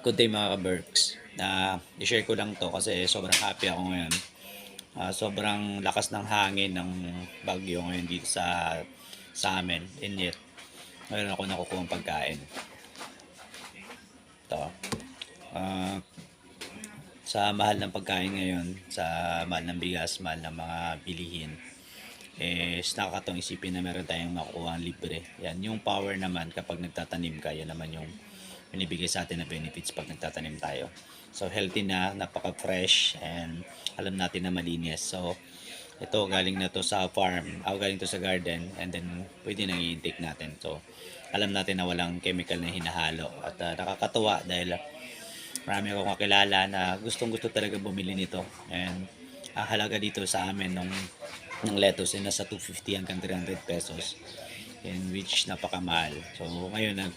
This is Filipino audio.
Good day mga ka-Berks. I-share ko lang to kasi sobrang happy ako ngayon. Sobrang lakas ng hangin ng bagyo ngayon dito sa amin. And yet, ngayon ako nakukuha ng pagkain. Ito. Ah, sa mahal ng pagkain ngayon, sa mahal ng bigas, mahal ng mga bilihin, nakakatong isipin na meron tayong makukuha libre. Yan, yung power naman kapag nagtatanim ka, yan naman yung binibigay sa atin na benefits pag nagtatanim tayo. So healthy na, napaka-fresh, and alam natin na malinis. So ito galing na to sa farm, galing to sa garden, and then pwede nang i-intake natin. So alam natin na walang chemical na hinahalo, at nakakatuwa dahil marami akong kakilala na gustong gusto talaga bumili nito. And halaga dito sa amin ng lettuce ay nasa 250 hanggang 300 pesos, in which napakamahal. So ngayon